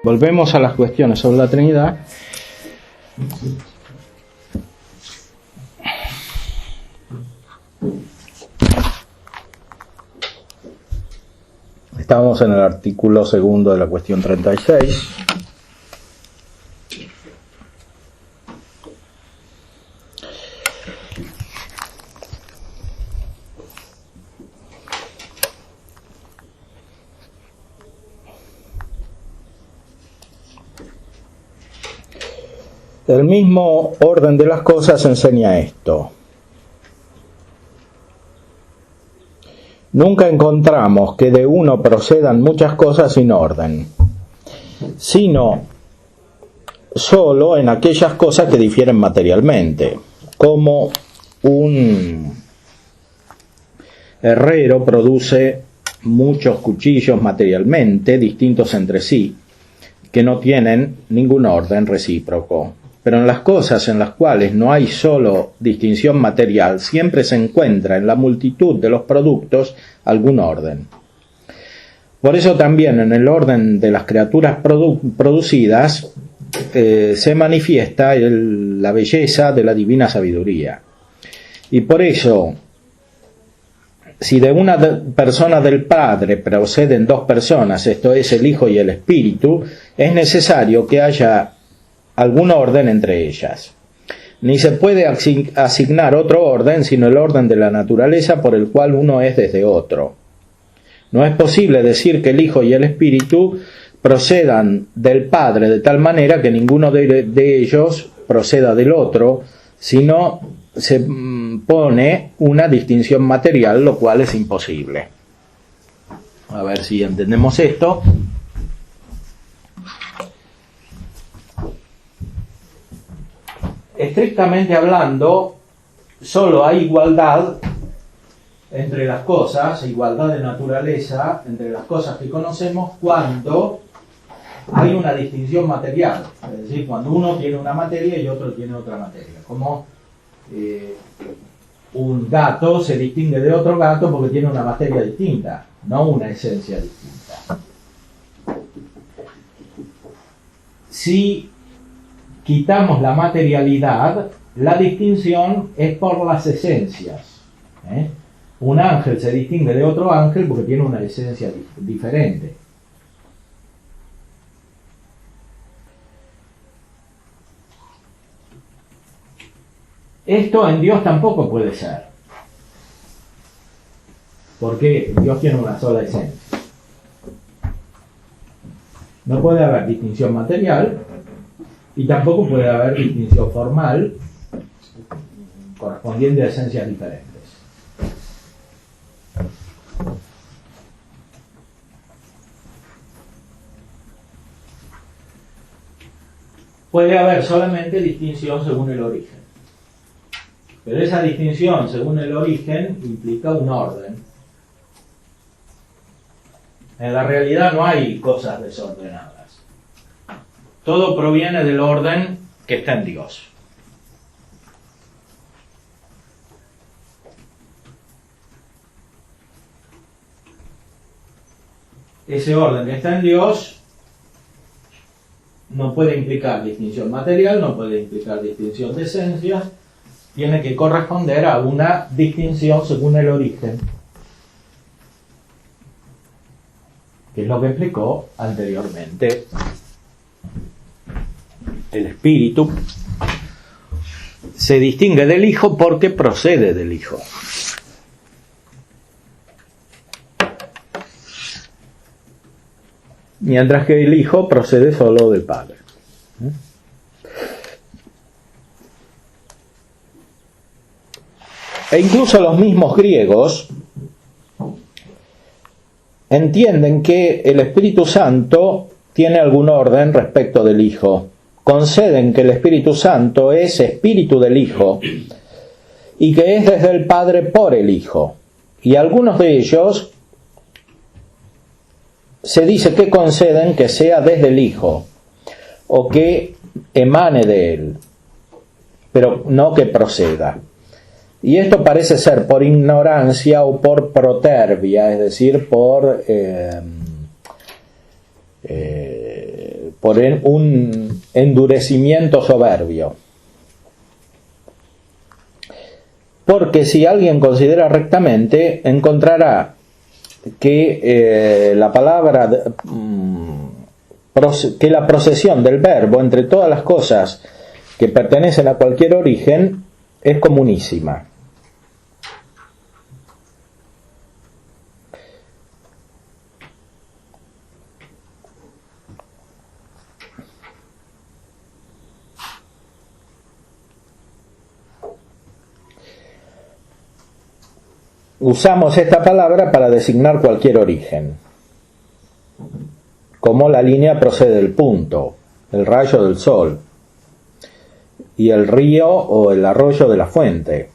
Volvemos a las cuestiones sobre la Trinidad. Estamos en el artículo segundo de la cuestión 36. El mismo orden de las cosas enseña esto. Nunca encontramos que de uno procedan muchas cosas sin orden, sino solo en aquellas cosas que difieren materialmente, como un herrero produce muchos cuchillos materialmente distintos entre sí, que no tienen ningún orden recíproco. Pero en las cosas en las cuales no hay solo distinción material, siempre se encuentra en la multitud de los productos algún orden. Por eso también en el orden de las criaturas producidas se manifiesta la belleza de la divina sabiduría. Y por eso, si de una persona del Padre proceden dos personas, esto es el Hijo y el Espíritu, es necesario que haya algún orden entre ellas. Ni se puede asignar otro orden sino el orden de la naturaleza por el cual uno es desde otro. No es posible decir que el Hijo y el Espíritu procedan del Padre de tal manera que ninguno de ellos proceda del otro, sino se pone una distinción material, lo cual es imposible. A ver si entendemos esto. Estrictamente hablando, solo hay igualdad entre las cosas, igualdad de naturaleza entre las cosas que conocemos cuando hay una distinción material, es decir, cuando uno tiene una materia y otro tiene otra materia, como un gato se distingue de otro gato porque tiene una materia distinta, no una esencia distinta. Si quitamos la materialidad, la distinción es por las esencias. Un ángel se distingue de otro ángel porque tiene una esencia diferente. Esto en Dios tampoco puede ser, porque Dios tiene una sola esencia. No puede haber distinción material y tampoco puede haber distinción formal correspondiente a esencias diferentes. Puede haber solamente distinción según el origen. Pero esa distinción según el origen implica un orden. En la realidad no hay cosas desordenadas. Todo proviene del orden que está en Dios. Ese orden que está en Dios no puede implicar distinción material, no puede implicar distinción de esencias, tiene que corresponder a una distinción según el origen, que es lo que explicó anteriormente. El Espíritu se distingue del Hijo porque procede del Hijo. Mientras que el Hijo procede solo del Padre. E incluso los mismos griegos entienden que el Espíritu Santo tiene algún orden respecto del Hijo. Conceden que el Espíritu Santo es Espíritu del Hijo y que es desde el Padre por el Hijo. Y algunos de ellos se dice que conceden que sea desde el Hijo o que emane de Él, pero no que proceda. Y esto parece ser por ignorancia o por protervia, es decir, por por un endurecimiento soberbio. Porque si alguien considera rectamente, encontrará que la palabra, que la procesión del verbo entre todas las cosas que pertenecen a cualquier origen es comunísima. Usamos esta palabra para designar cualquier origen, como la línea procede del punto, el rayo del sol, y el río o el arroyo de la fuente.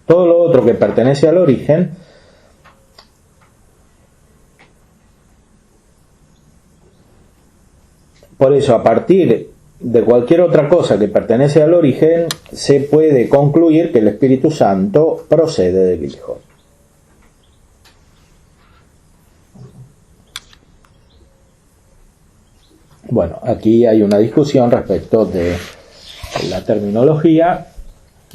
Todo lo otro que pertenece al origen por eso, a partir de cualquier otra cosa que pertenece al origen, se puede concluir que el Espíritu Santo procede del Hijo. Bueno, aquí hay una discusión respecto de la terminología.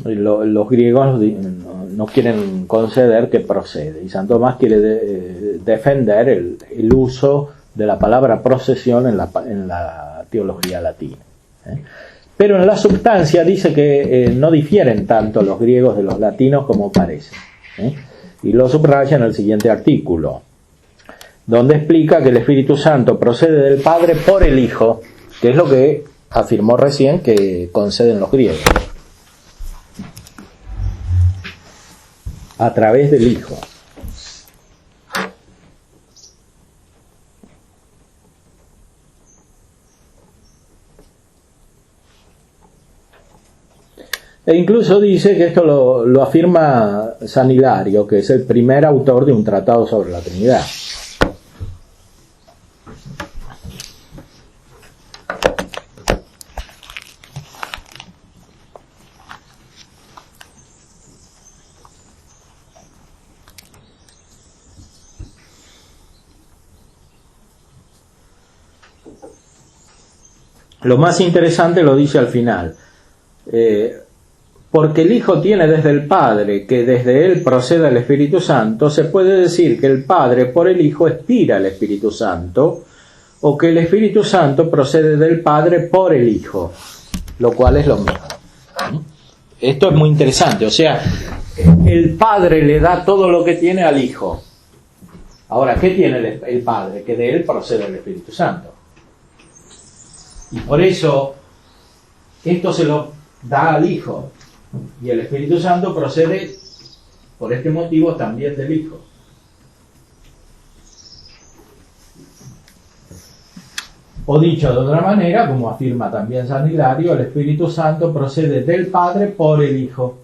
Los griegos no quieren conceder que procede, y San Tomás quiere defender el uso de la palabra procesión en la teología latina. Pero en la substancia dice que no difieren tanto los griegos de los latinos como parece, y lo subraya en el siguiente artículo, donde explica que el Espíritu Santo procede del Padre por el Hijo, que es lo que afirmó recién que conceden los griegos, a través del Hijo. E incluso dice que esto lo afirma San Hilario, que es el primer autor de un tratado sobre la Trinidad. Lo más interesante lo dice al final. Porque el Hijo tiene desde el Padre, que desde Él procede el Espíritu Santo, se puede decir que el Padre por el Hijo expira el Espíritu Santo, o que el Espíritu Santo procede del Padre por el Hijo, lo cual es lo mismo. Esto es muy interesante, o sea, el Padre le da todo lo que tiene al Hijo. Ahora, ¿qué tiene el Padre? Que de Él procede el Espíritu Santo. Y por eso, esto se lo da al Hijo. Y el Espíritu Santo procede, por este motivo, también del Hijo. O dicho de otra manera, como afirma también San Hilario, el Espíritu Santo procede del Padre por el Hijo.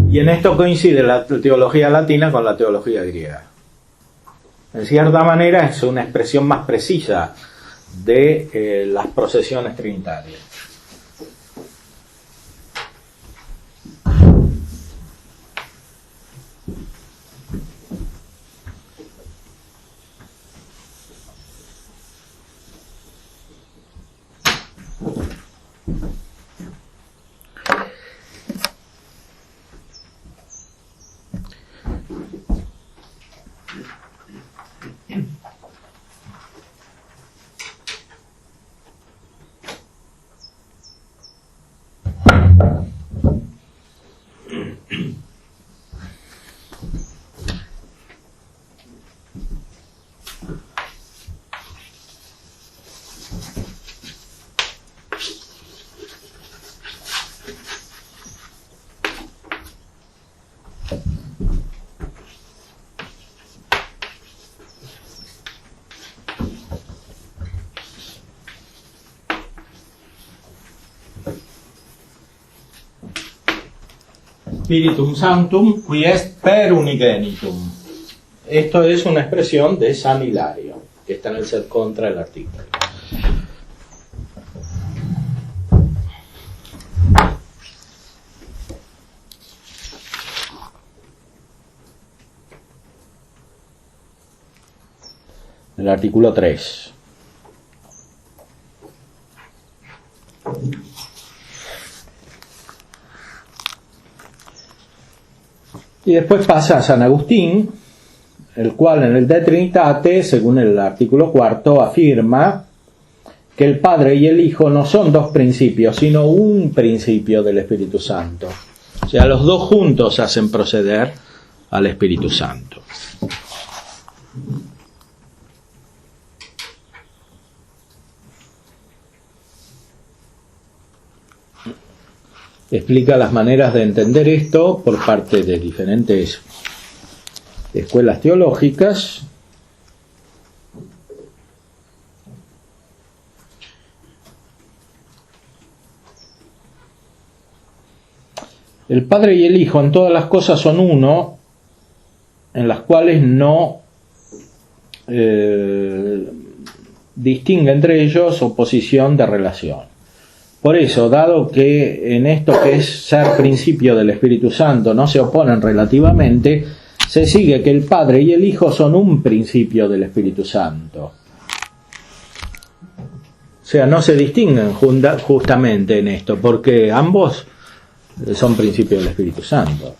Y en esto coincide la teología latina con la teología griega. En cierta manera es una expresión más precisa de las procesiones trinitarias. Spiritum Sanctum, qui est per unigenitum. Esto es una expresión de San Hilario, que está en el ser contra el artículo. el artículo 3. Y después pasa a San Agustín, el cual en el De Trinitate, según el artículo 4, afirma que el Padre y el Hijo no son dos principios, sino un principio del Espíritu Santo. O sea, los dos juntos hacen proceder al Espíritu Santo. Explica las maneras de entender esto por parte de diferentes escuelas teológicas. El Padre y el Hijo en todas las cosas son uno, en las cuales no distingue entre ellos oposición de relación. Por eso, dado que en esto que es ser principio del Espíritu Santo no se oponen relativamente, se sigue que el Padre y el Hijo son un principio del Espíritu Santo. O sea, no se distinguen justamente en esto, porque ambos son principios del Espíritu Santo.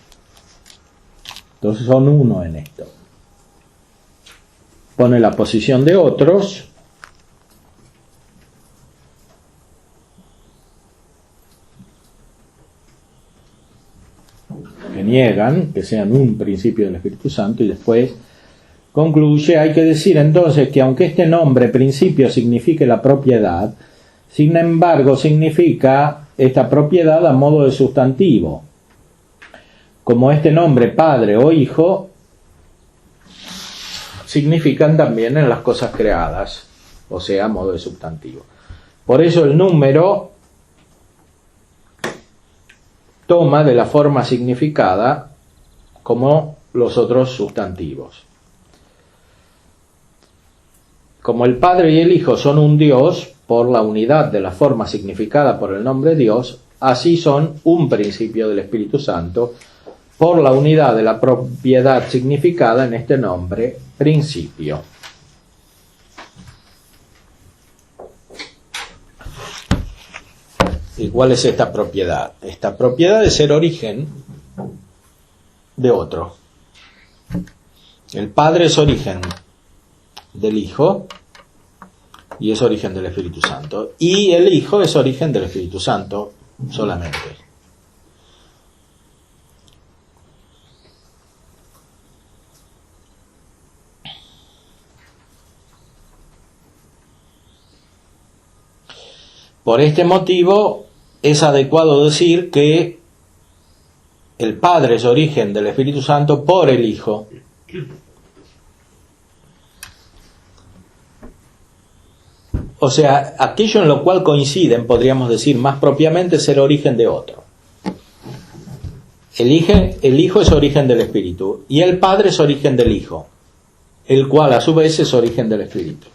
Entonces son uno en esto. Pone la posición de otros que niegan que sean un principio del Espíritu Santo, y después concluye: hay que decir entonces que aunque este nombre principio signifique la propiedad, sin embargo significa esta propiedad a modo de sustantivo, como este nombre Padre o Hijo significan también en las cosas creadas, o sea, a modo de sustantivo. Por eso el número toma de la forma significada como los otros sustantivos. Como el Padre y el Hijo son un Dios por la unidad de la forma significada por el nombre Dios, así son un principio del Espíritu Santo por la unidad de la propiedad significada en este nombre principio. ¿Y cuál es esta propiedad? Esta propiedad es ser origen de otro. El Padre es origen del Hijo y es origen del Espíritu Santo. Y el Hijo es origen del Espíritu Santo solamente. Por este motivo es adecuado decir que el Padre es origen del Espíritu Santo por el Hijo. O sea, aquello en lo cual coinciden, podríamos decir más propiamente, ser origen de otro. El Hijo es origen del Espíritu y el Padre es origen del Hijo, el cual a su vez es origen del Espíritu.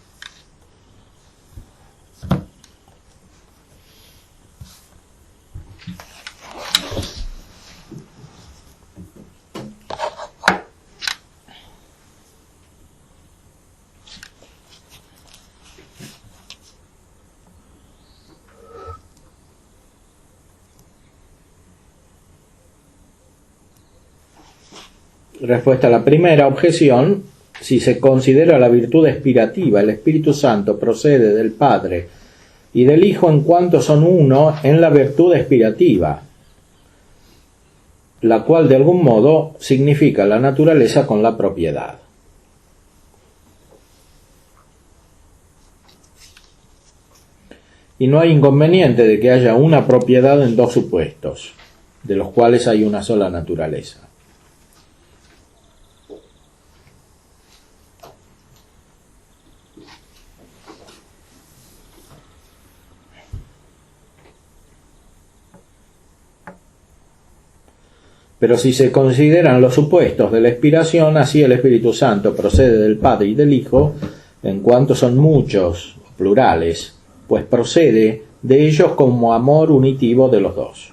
Respuesta a la primera objeción: si se considera la virtud expirativa, el Espíritu Santo procede del Padre y del Hijo en cuanto son uno en la virtud expirativa, la cual de algún modo significa la naturaleza con la propiedad. Y no hay inconveniente de que haya una propiedad en dos supuestos, de los cuales hay una sola naturaleza. Pero si se consideran los supuestos de la expiración, así el Espíritu Santo procede del Padre y del Hijo, en cuanto son muchos, plurales, pues procede de ellos como amor unitivo de los dos.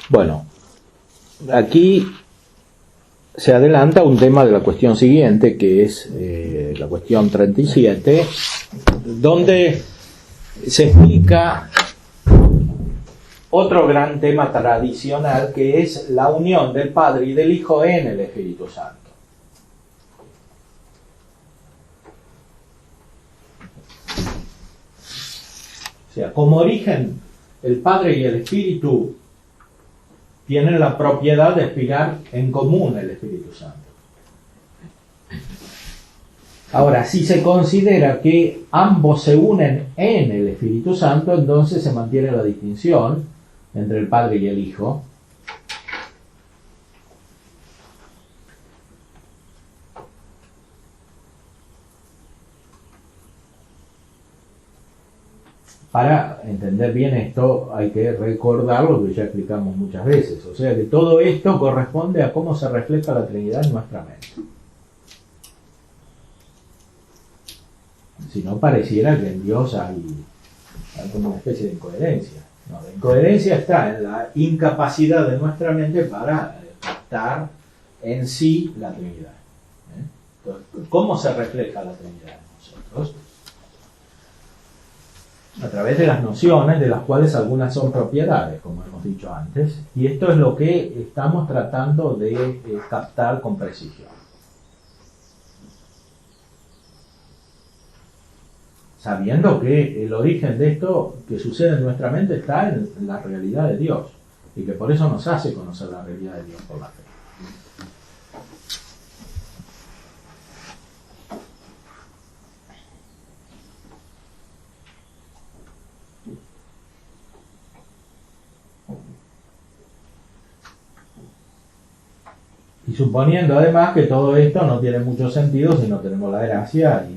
Bueno, aquí se adelanta un tema de la cuestión siguiente, que es la cuestión 37, donde se explica otro gran tema tradicional, que es la unión del Padre y del Hijo en el Espíritu Santo. O sea, como origen, el Padre y el Espíritu tienen la propiedad de expirar en común el Espíritu Santo. Ahora, si se considera que ambos se unen en el Espíritu Santo, entonces se mantiene la distinción entre el Padre y el Hijo. Para entender bien esto hay que recordar lo que ya explicamos muchas veces. O sea que todo esto corresponde a cómo se refleja la Trinidad en nuestra mente. Si no, pareciera que en Dios hay como una especie de incoherencia. No, la incoherencia está en la incapacidad de nuestra mente para captar en sí la Trinidad. Entonces, ¿cómo se refleja la Trinidad en nosotros? A través de las nociones, de las cuales algunas son propiedades, como hemos dicho antes, y esto es lo que estamos tratando de captar con precisión. Sabiendo que el origen de esto que sucede en nuestra mente está en la realidad de Dios, y que por eso nos hace conocer la realidad de Dios por la fe. Y suponiendo además que todo esto no tiene mucho sentido si no tenemos la gracia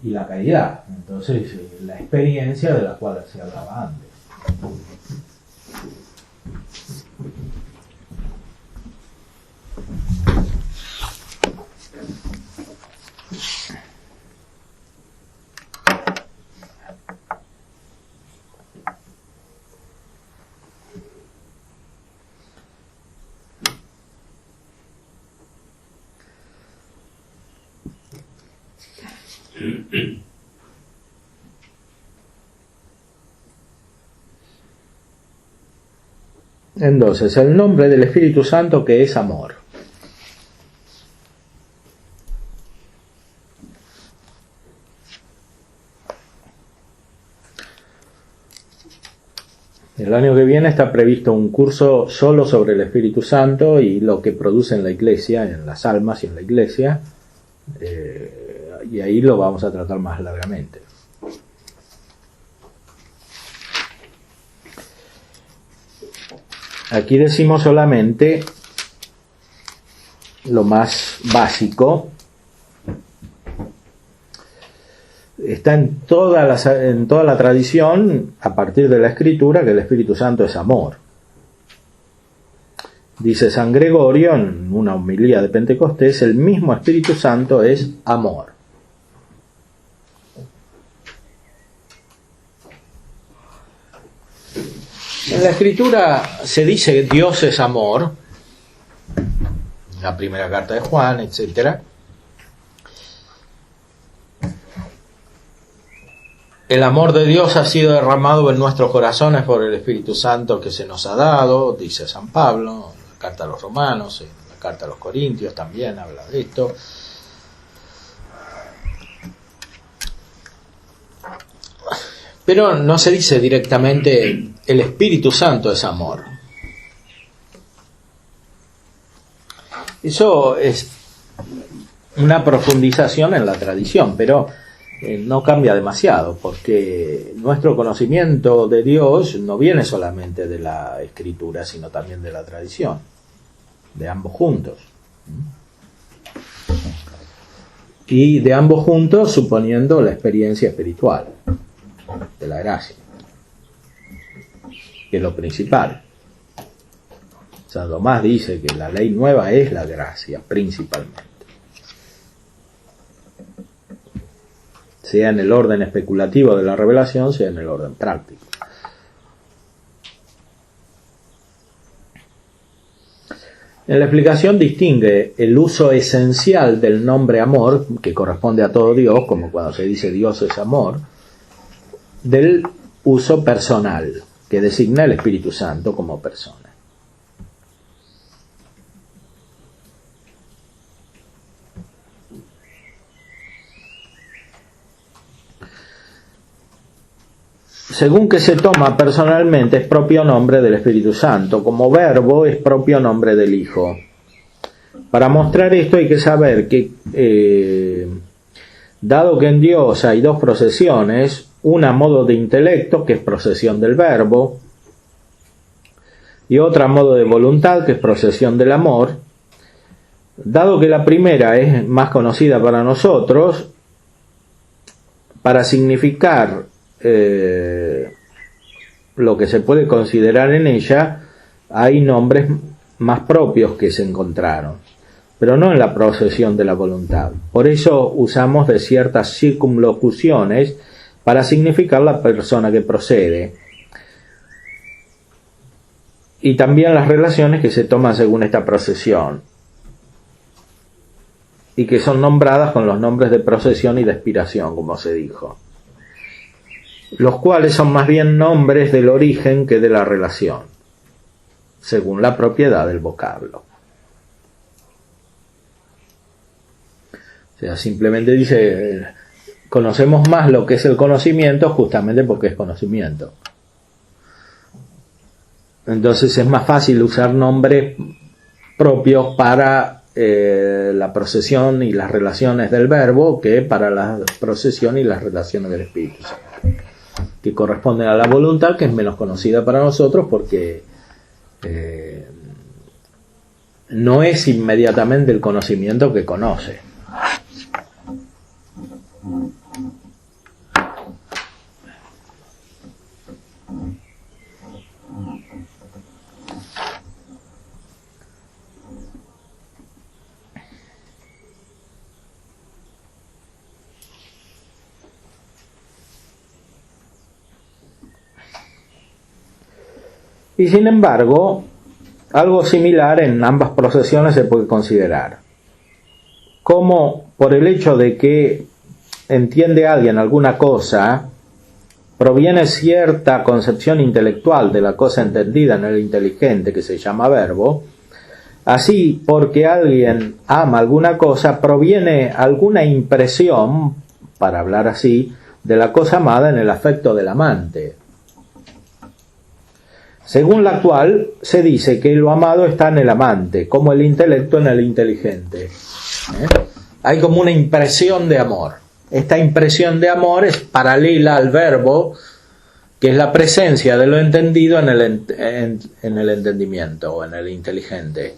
y la caridad. Entonces, la experiencia de la cual se hablaba antes. Entonces, el nombre del Espíritu Santo, que es amor. El año que viene está previsto un curso solo sobre el Espíritu Santo y lo que produce en la Iglesia, en las almas y en la Iglesia, y ahí lo vamos a tratar más largamente. Aquí decimos solamente lo más básico. Está en toda la tradición, a partir de la Escritura, que el Espíritu Santo es amor. Dice San Gregorio en una homilía de Pentecostés, el mismo Espíritu Santo es amor. En la Escritura se dice que Dios es amor, la primera carta de Juan, etc. El amor de Dios ha sido derramado en nuestros corazones por el Espíritu Santo que se nos ha dado, dice San Pablo, en la carta a los Romanos, en la carta a los Corintios también habla de esto. Pero no se dice directamente el Espíritu Santo es amor. Eso es una profundización en la tradición, pero no cambia demasiado, porque nuestro conocimiento de Dios no viene solamente de la Escritura, sino también de la tradición, de ambos juntos. Y de ambos juntos suponiendo la experiencia espiritual de la gracia, que es lo principal. San Tomás dice que la ley nueva es la gracia, principalmente. sea en el orden especulativo de la revelación, sea en el orden práctico. En la explicación distingue el uso esencial del nombre amor, que corresponde a todo Dios, como cuando se dice Dios es amor, del uso personal, que designa el Espíritu Santo como persona. Según que se toma personalmente, es propio nombre del Espíritu Santo, como verbo es propio nombre del Hijo. Para mostrar esto hay que saber que, dado que en Dios hay dos procesiones, una a modo de intelecto, que es procesión del verbo, y otra a modo de voluntad, que es procesión del amor, dado que la primera es más conocida para nosotros, para significar lo que se puede considerar en ella, hay nombres más propios que se encontraron, pero no en la procesión de la voluntad. Por eso usamos de ciertas circunlocuciones para significar la persona que procede, y también las relaciones que se toman según esta procesión, y que son nombradas con los nombres de procesión y de expiración, como se dijo, los cuales son más bien nombres del origen que de la relación, según la propiedad del vocablo. O sea, simplemente dice, conocemos más lo que es el conocimiento justamente porque es conocimiento. Entonces es más fácil usar nombres propios para la procesión y las relaciones del verbo que para la procesión y las relaciones del Espíritu Santo, que corresponden a la voluntad, que es menos conocida para nosotros porque no es inmediatamente el conocimiento que conoce. Y sin embargo, algo similar en ambas procesiones se puede considerar. Como por el hecho de que entiende alguien alguna cosa, proviene cierta concepción intelectual de la cosa entendida en el inteligente, que se llama verbo, así porque alguien ama alguna cosa, proviene alguna impresión, para hablar así, de la cosa amada en el afecto del amante, según la cual se dice que lo amado está en el amante, como el intelecto en el inteligente. Hay como una impresión de amor. Esta impresión de amor es paralela al verbo, que es la presencia de lo entendido en el entendimiento o en el inteligente.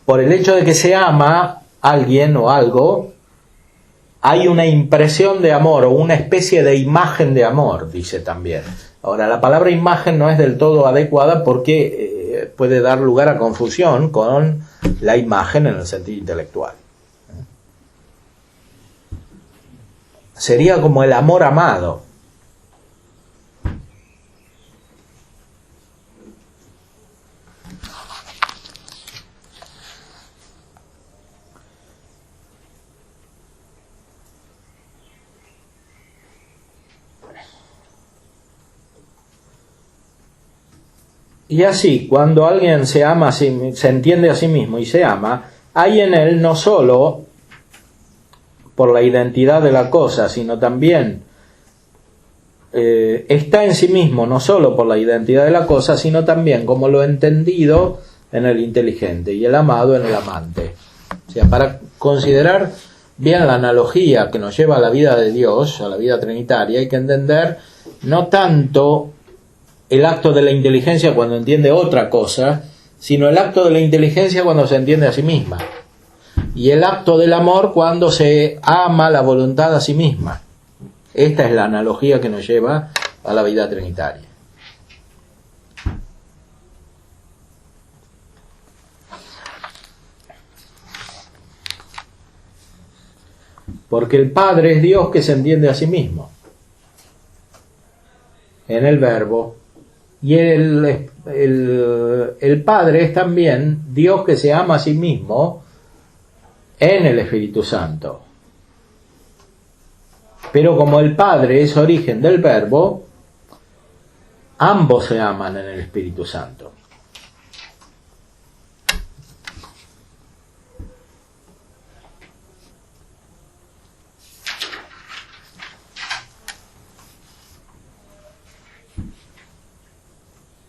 Por el hecho de que se ama alguien o algo, hay una impresión de amor o una especie de imagen de amor, dice también. Ahora, la palabra imagen no es del todo adecuada porque puede dar lugar a confusión con la imagen en el sentido intelectual. Sería como el amor amado. Y así, cuando alguien se ama, se entiende a sí mismo y se ama, hay en él no solo por la identidad de la cosa, sino también está en sí mismo no solo por la identidad de la cosa, sino también como lo entendido en el inteligente y el amado en el amante. O sea, para considerar bien la analogía que nos lleva a la vida de Dios, a la vida trinitaria, hay que entender no tanto el acto de la inteligencia cuando entiende otra cosa, sino el acto de la inteligencia cuando se entiende a sí misma, y el acto del amor cuando se ama la voluntad a sí misma. Esta es la analogía que nos lleva a la vida trinitaria. porque el Padre es Dios que se entiende a sí mismo en el Verbo, y el Padre es también Dios que se ama a sí mismo en el Espíritu Santo. Pero como el Padre es origen del Verbo, ambos se aman en el Espíritu Santo.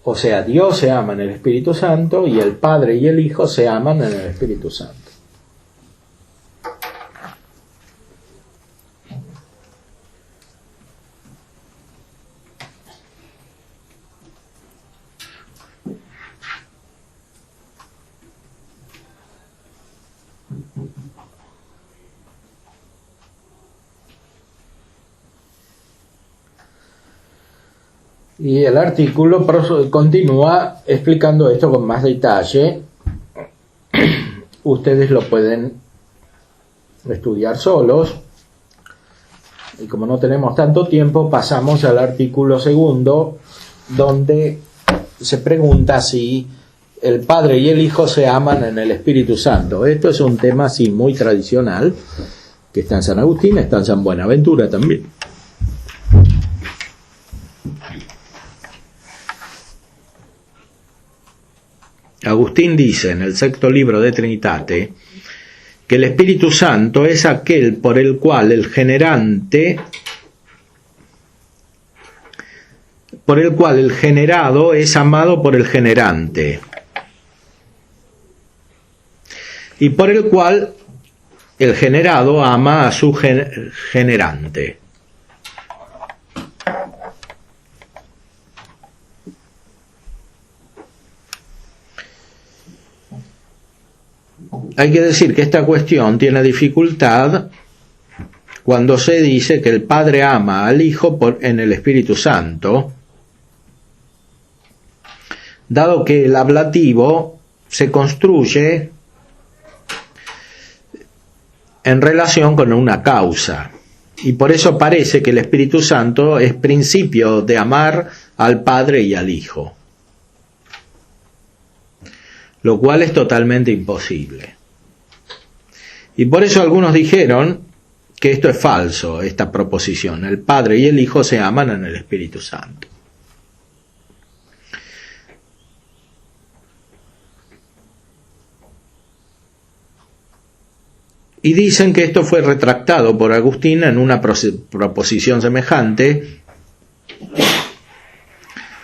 O sea, Dios se ama en el Espíritu Santo y el Padre y el Hijo se aman en el Espíritu Santo. Y el artículo continúa explicando esto con más detalle. Ustedes lo pueden estudiar solos. Y como no tenemos tanto tiempo, pasamos al artículo segundo, donde se pregunta si el Padre y el Hijo se aman en el Espíritu Santo. Esto es un tema así muy tradicional, que está en San Agustín, está en San Buenaventura también. Agustín dice en el sexto libro de Trinitate que el Espíritu Santo es aquel por el cual el generado es amado por el generante, y por el cual el generado ama a su generante. Hay que decir que esta cuestión tiene dificultad cuando se dice que el Padre ama al Hijo en el Espíritu Santo, dado que el ablativo se construye en relación con una causa, y por eso parece que el Espíritu Santo es principio de amar al Padre y al Hijo, lo cual es totalmente imposible. Y por eso algunos dijeron que esto es falso, esta proposición. El Padre y el Hijo se aman en el Espíritu Santo. Y dicen que esto fue retractado por Agustín en una proposición semejante,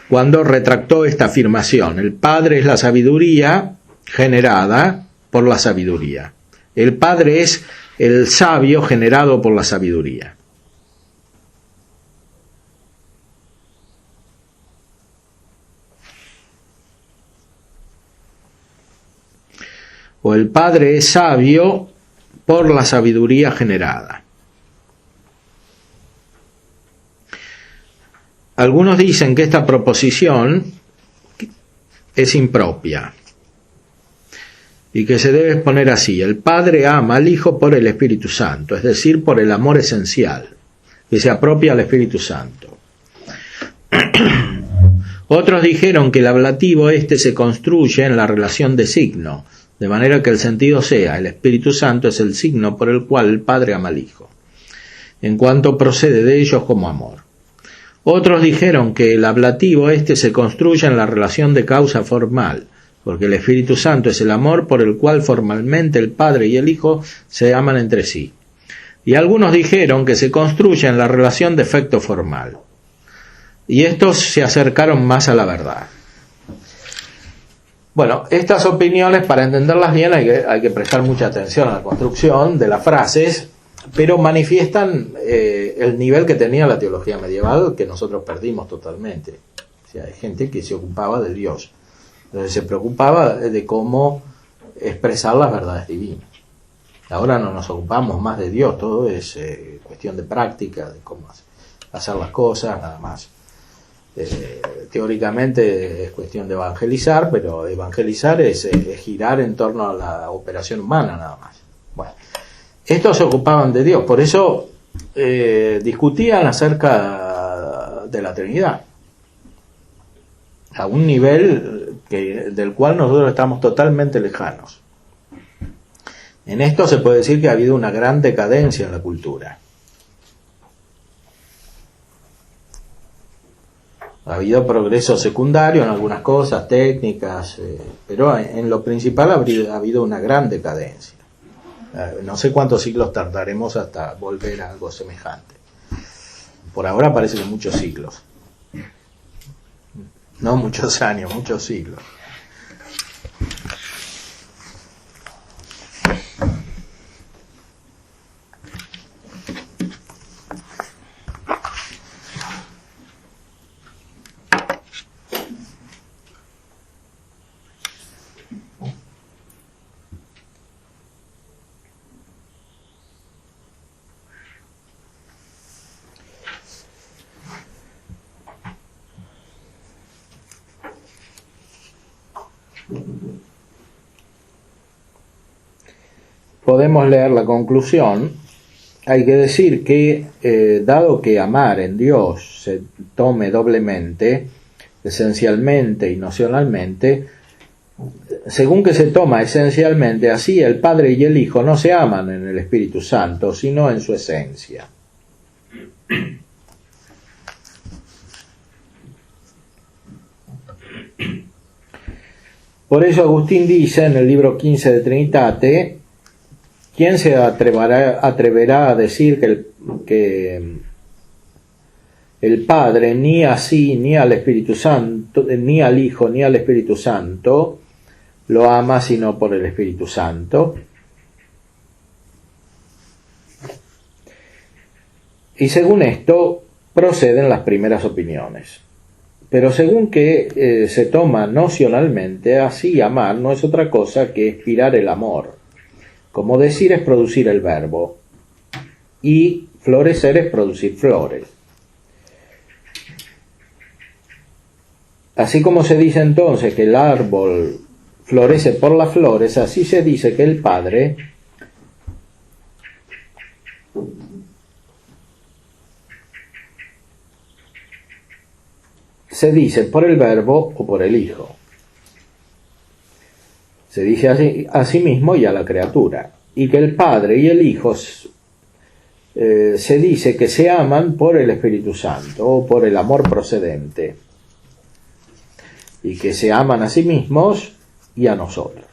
cuando retractó esta afirmación: el Padre es la sabiduría generada por la sabiduría. El Padre es el sabio generado por la sabiduría. O el Padre es sabio por la sabiduría generada. Algunos dicen que esta proposición es impropia y que se debe exponer así: el Padre ama al Hijo por el Espíritu Santo, es decir, por el amor esencial, que se apropia al Espíritu Santo. Otros dijeron que el ablativo se construye en la relación de signo, de manera que el sentido sea: el Espíritu Santo es el signo por el cual el Padre ama al Hijo, en cuanto procede de ellos como amor. Otros dijeron que el ablativo se construye en la relación de causa formal, porque el Espíritu Santo es el amor por el cual formalmente el Padre y el Hijo se aman entre sí. Y algunos dijeron que se construye en la relación de efecto formal. Y estos se acercaron más a la verdad. Bueno, estas opiniones, para entenderlas bien, hay que prestar mucha atención a la construcción de las frases, pero manifiestan el nivel que tenía la teología medieval, que nosotros perdimos totalmente. O sea, hay gente que se ocupaba de Dios. Entonces se preocupaba de cómo expresar las verdades divinas. Ahora no nos ocupamos más de Dios, todo es cuestión de práctica, de cómo hacer las cosas, nada más. Teóricamente es cuestión de evangelizar, pero evangelizar es girar en torno a la operación humana, nada más. Bueno, estos se ocupaban de Dios, por eso discutían acerca de la Trinidad, a un nivel del cual nosotros estamos totalmente lejanos. En esto se puede decir que ha habido una gran decadencia en la cultura. Ha habido progreso secundario en algunas cosas, técnicas, pero en lo principal ha habido una gran decadencia. No sé cuántos siglos tardaremos hasta volver a algo semejante. Por ahora parece que muchos siglos. No muchos años, muchos siglos. Podemos leer la conclusión. Hay que decir que, dado que amar en Dios se tome doblemente, esencialmente y nocionalmente, según que se toma esencialmente, así el Padre y el Hijo no se aman en el Espíritu Santo, sino en su esencia. Por eso Agustín dice en el libro 15 de Trinitate: ¿quién se atreverá a decir que el Padre ni así, ni al Espíritu Santo, ni al Hijo, ni al Espíritu Santo lo ama sino por el Espíritu Santo? Y según esto proceden las primeras opiniones. Pero según que se toma nocionalmente, así amar no es otra cosa que expirar el amor. Como decir es producir el verbo, y florecer es producir flores. Así como se dice entonces que el árbol florece por las flores, así se dice que el Padre se dice por el verbo o por el Hijo. Se dice a sí mismo y a la criatura. Y que el Padre y el Hijo se dice que se aman por el Espíritu Santo o por el amor procedente. Y que se aman a sí mismos y a nosotros.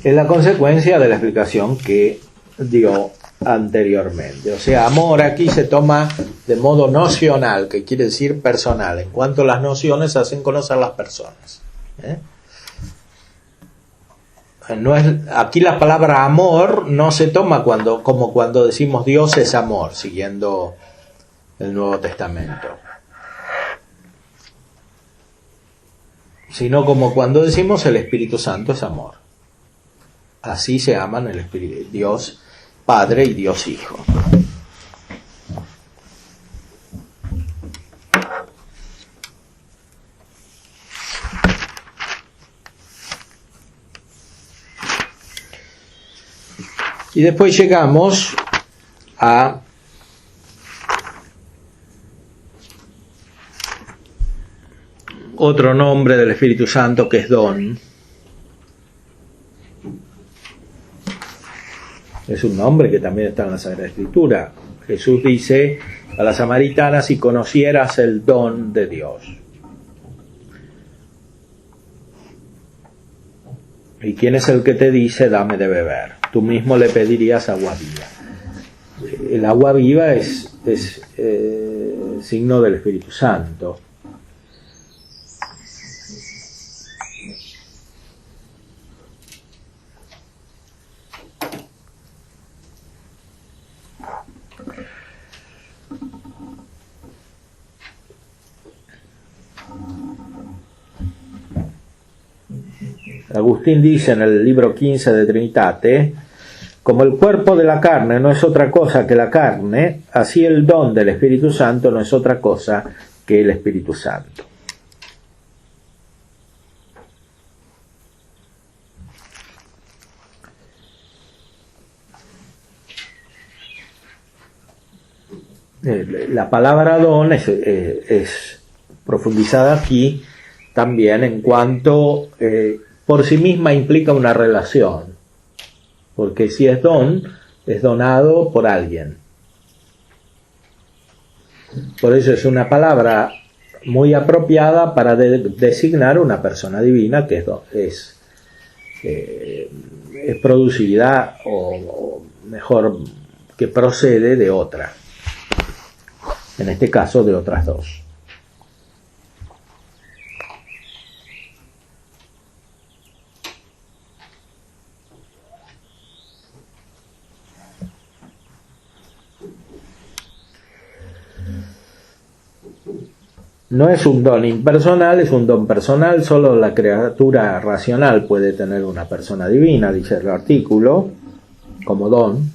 Es la consecuencia de la explicación que dio anteriormente. O sea, amor aquí se toma de modo nocional, que quiere decir personal, en cuanto las nociones hacen conocer las personas. No es, aquí la palabra amor no se toma como cuando decimos Dios es amor, siguiendo el Nuevo Testamento, sino como cuando decimos el Espíritu Santo es amor. Así se aman el Espíritu, Dios Padre y Dios Hijo. Y después llegamos a otro nombre del Espíritu Santo, que es don. Es un nombre que también está en la Sagrada Escritura. Jesús dice a la samaritana: si conocieras el don de Dios. ¿Y quién es el que te dice dame de beber? Tú mismo le pedirías agua viva. El agua viva es signo del Espíritu Santo. Agustín dice en el libro 15 de Trinitate: como el cuerpo de la carne no es otra cosa que la carne, así el don del Espíritu Santo no es otra cosa que el Espíritu Santo. La palabra don es profundizada aquí también en cuanto por sí misma implica una relación, porque si es don, es donado por alguien. Por eso es una palabra muy apropiada para designar una persona divina que es producida, o mejor, que procede de otra, en este caso de otras dos. No es un don impersonal, es un don personal. Solo la criatura racional puede tener una persona divina, dice el artículo, como don.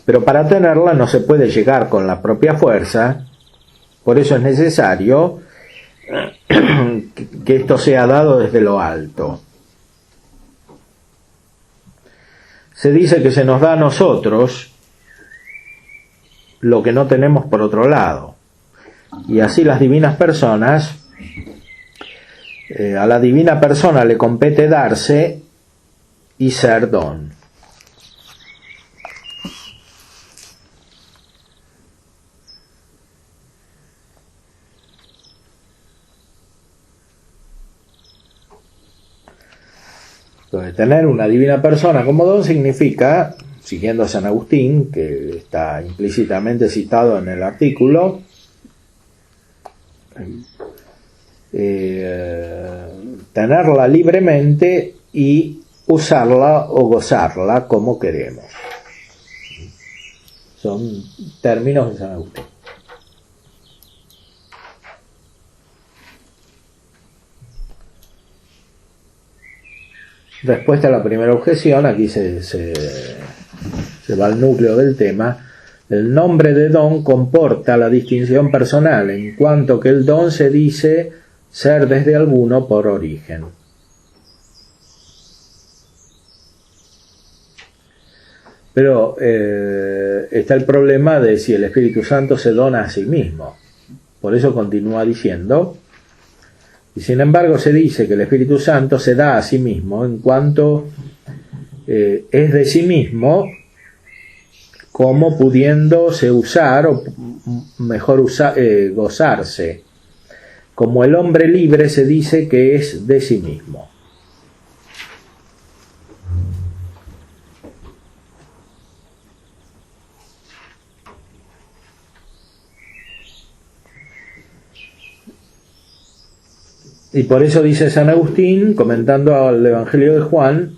Pero para tenerla no se puede llegar con la propia fuerza. Por eso es necesario que esto sea dado desde lo alto. Se dice que se nos da a nosotros lo que no tenemos por otro lado. Y así las divinas personas, a la divina persona le compete darse y ser don. Entonces, tener una divina persona como don significa, siguiendo a San Agustín, que está implícitamente citado en el artículo, tenerla libremente y usarla o gozarla como queremos. Son términos de San Agustín. Respuesta a la primera objeción, aquí se va al núcleo del tema. El nombre de don comporta la distinción personal, en cuanto que el don se dice ser desde alguno por origen. Pero está el problema de si el Espíritu Santo se dona a sí mismo. Por eso continúa diciendo: y sin embargo se dice que el Espíritu Santo se da a sí mismo en cuanto es de sí mismo, como pudiéndose usar, o mejor gozarse. Como el hombre libre se dice que es de sí mismo. Y por eso dice San Agustín, comentando al Evangelio de Juan: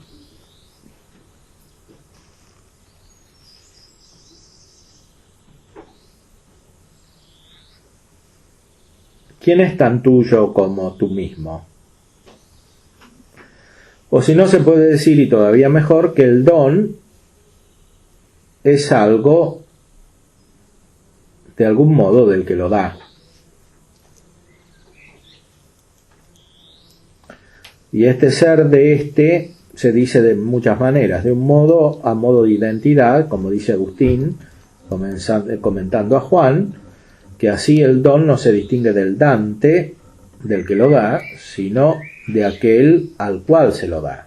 ¿quién es tan tuyo como tú mismo? O si no, se puede decir, y todavía mejor, que el don es algo, de algún modo, del que lo da. Y este ser de este se dice de muchas maneras. De un modo, a modo de identidad, como dice Agustín, comentando a Juan, que así el don no se distingue del dante, del que lo da, sino de aquel al cual se lo da.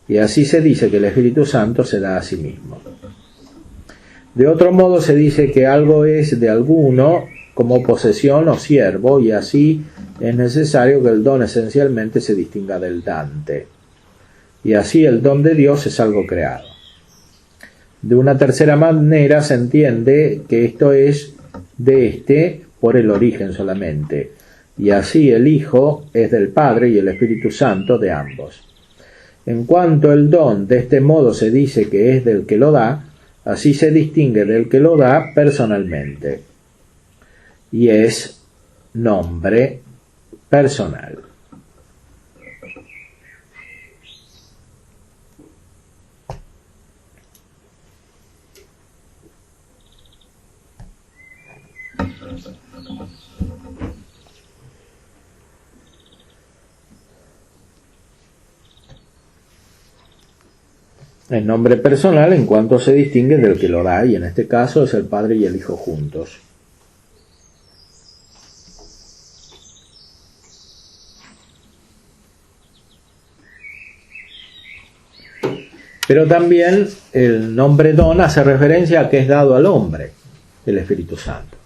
Y así se dice que el Espíritu Santo se da a sí mismo. De otro modo se dice que algo es de alguno como posesión o siervo, y así es necesario que el don esencialmente se distinga del dante. Y así el don de Dios es algo creado. De una tercera manera se entiende que esto es de este por el origen solamente, y así el Hijo es del Padre y el Espíritu Santo de ambos. En cuanto el don de este modo se dice que es del que lo da, así se distingue del que lo da personalmente, y es nombre personal. es nombre personal en cuanto se distingue del que lo da, y en este caso es el Padre y el Hijo juntos. Pero también el nombre don hace referencia a que es dado al hombre, el Espíritu Santo.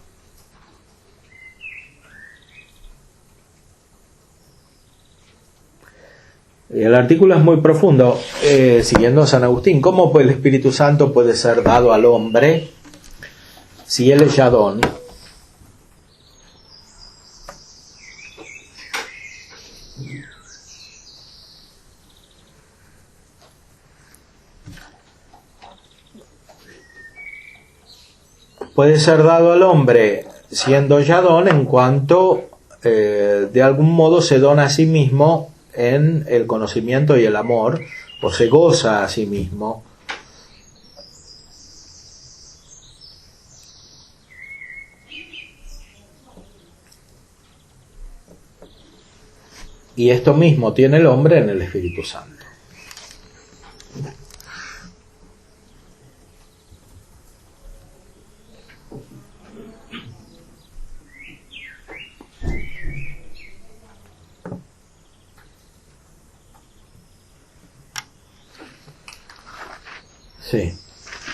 El artículo es muy profundo, siguiendo a San Agustín. ¿Cómo el Espíritu Santo puede ser dado al hombre si él es ya don? Puede ser dado al hombre siendo ya don en cuanto de algún modo se dona a sí mismo en el conocimiento y el amor, o se goza a sí mismo. Y esto mismo tiene el hombre en el Espíritu Santo. Sí.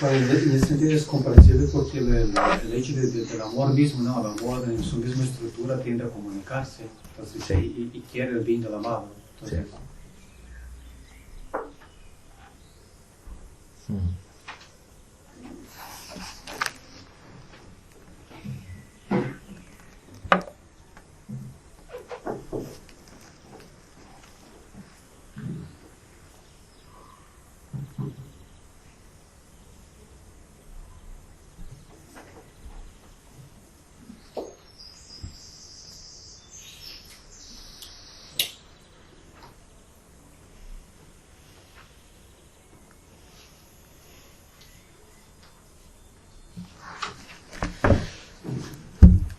En ese sentido es comprensible porque el hecho del amor mismo, ¿no? El amor en su misma estructura tiende a comunicarse, entonces, sí. y quiere el bien del amado. Entonces, Sí.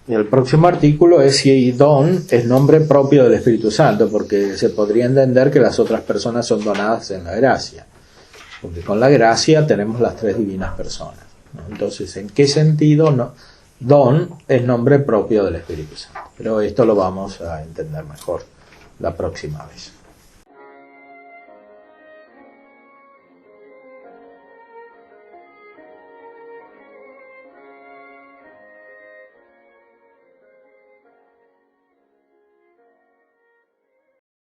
Y el próximo artículo es si don es nombre propio del Espíritu Santo, porque se podría entender que las otras personas son donadas en la gracia, porque con la gracia tenemos las tres divinas personas, ¿no? Entonces, ¿en qué sentido don es nombre propio del Espíritu Santo? Pero esto lo vamos a entender mejor la próxima vez.